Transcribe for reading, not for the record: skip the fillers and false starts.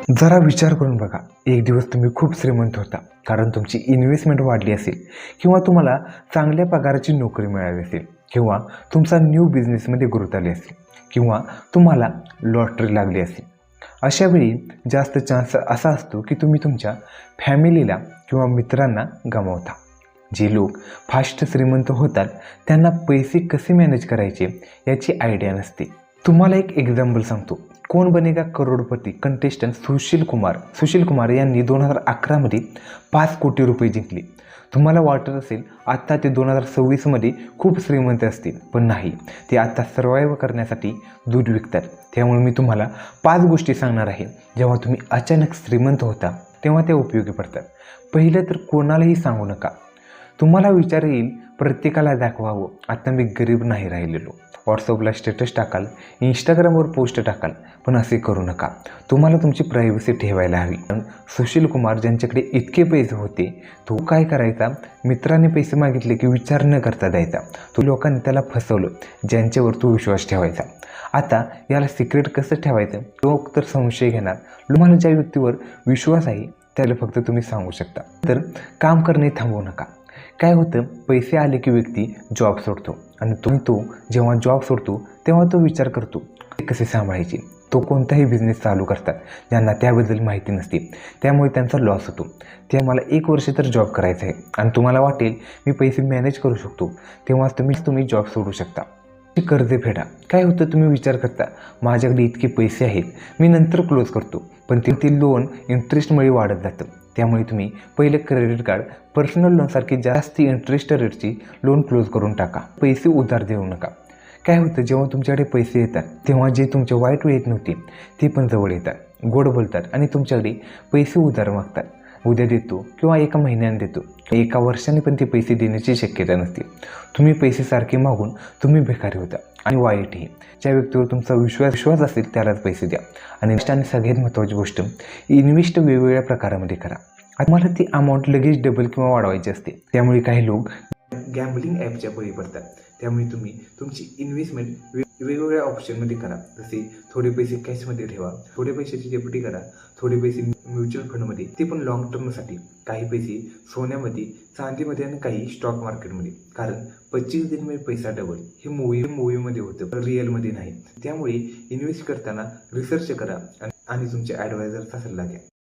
जरा विचार करून बघा, एक दिवस तुम्ही खूप श्रीमंत होता कारण तुमची इन्व्हेस्टमेंट वाढली असेल, किंवा तुम्हाला चांगल्या पगाराची नोकरी मिळाली असेल, किंवा तुमचा न्यू बिझनेसमध्ये ग्रोथ आली असेल, किंवा तुम्हाला लॉटरी लागली असेल. अशा वेळी जास्त चान्स असा असतो की तुम्ही तुमच्या फॅमिलीला किंवा मित्रांना गमावता. जे लोक फास्ट श्रीमंत होतात त्यांना पैसे कसे मॅनेज करायचे याची आयडिया नसते. तुम्हाला एक एक्झाम्पल सांगतो. कोण बनेगा करोडपती कंटेस्टंट सुशील कुमार यांनी 2011मध्ये 5 कोटी रुपये जिंकले. तुम्हाला वाटत असेल आत्ता ते 2026मध्ये खूप श्रीमंत असतील, पण नाही, ते आत्ता सर्वाईव्ह करण्यासाठी दूध विकतात. त्यामुळे मी तुम्हाला 5 गोष्टी सांगणार आहे, जेव्हा तुम्ही अचानक श्रीमंत होता तेव्हा त्या उपयोगी पडतात. पहिलं तर कोणालाही सांगू नका. तुम्हाला विचार येईल प्रत्येकाला दाखवावं आता मी गरीब नाही राहिलेलो. व्हॉट्सअपला स्टेटस टाकाल, इंस्टाग्रामवर पोस्ट टाकाल, पण असे करू नका. तुम्हाला तुमची प्रायव्हसी ठेवायला हवी. पण सुशील कुमार ज्यांच्याकडे इतके पैसे होते, तो काय करायचा, मित्राने पैसे मागितले की विचार न करता द्यायचा. तो लोकांनी त्याला फसवलं ज्यांच्यावर तो विश्वास ठेवायचा. आता याला सिक्रेट कसं ठेवायचं, लोक तर संशय घेणार. तुम्हाला ज्या व्यक्तीवर विश्वास आहे त्याला फक्त तुम्ही सांगू शकता. तर काम करणे थांबवू नका. काय होतं, पैसे आले की व्यक्ती जॉब सोडतो, आणि तो जेव्हा जॉब सोडतो तेव्हा तो विचार करतो ते कसे सांभाळायचे. तो कोणताही बिझनेस चालू करतात ज्यांना त्याबद्दल माहिती नसते, त्यामुळे त्यांचा लॉस होतो. ते मला 1 वर्ष तर जॉब करायचा आहे आणि तुम्हाला वाटेल मी पैसे मॅनेज करू शकतो, तेव्हा तुम्ही जॉब सोडू शकता. कर्ज फेडा. काय होतं, तुम्ही विचार करता माझ्याकडे इतके पैसे आहेत, मी नंतर क्लोज करतो, पण ते लोन इंटरेस्टमुळे वाढत जातं. त्यामुळे तुम्ही पहिले क्रेडिट कार्ड, पर्सनल लोनसारखी जास्त इंटरेस्ट रेटची लोन क्लोज करून टाका. पैसे उधार देऊ नका. काय होतं, जेव्हा तुमच्याकडे पैसे येतात तेव्हा जे तुमच्या वाईट वेळेत नव्हते ते पण जवळ येतात, गोड बोलतात आणि तुमच्याकडे पैसे उधार मागतात. उद्या देतो किंवा 1 महिन्याने देतो, 1 वर्षाने पण ते पैसे देण्याची शक्यता नसते. तुम्ही पैसे सारखे मागून तुम्ही भिकारी होता. आणि वाईटही, ज्या व्यक्तीवर तुमचा विश्वास असेल त्यालाच पैसे द्या. आणि सगळ्यात महत्त्वाची गोष्ट, इन्व्हेस्ट वेगवेगळ्या प्रकारामध्ये करा. तुम्हाला ती अमाऊंट लगेच डबल किंवा वाढवायची असते. त्यामुळे काही लोक गॅम्बलिंग ॲपच्या बळी पडतात. त्यामुळे तुम्ही तुमची इन्व्हेस्टमेंट वेगवेगळ्या ऑप्शनमध्ये करा. जसे थोडे पैसे कॅशमध्ये ठेवा, थोडे पैशाची डेप्युटी करा, थोडे पैसे म्युच्युअल फंडमध्ये, ते पण लॉंग टर्मसाठी. काही पैसे सोन्यामध्ये, चांदीमध्ये आणि काही स्टॉक मार्केटमध्ये. कारण 25 दिन में पैसा डबल हे मूवीमध्ये होतं, पण रिअलमध्ये नाही. त्यामुळे इन्व्हेस्ट करताना रिसर्च करा आणि तुमच्या ॲडवायझरचा सल्ला घ्या.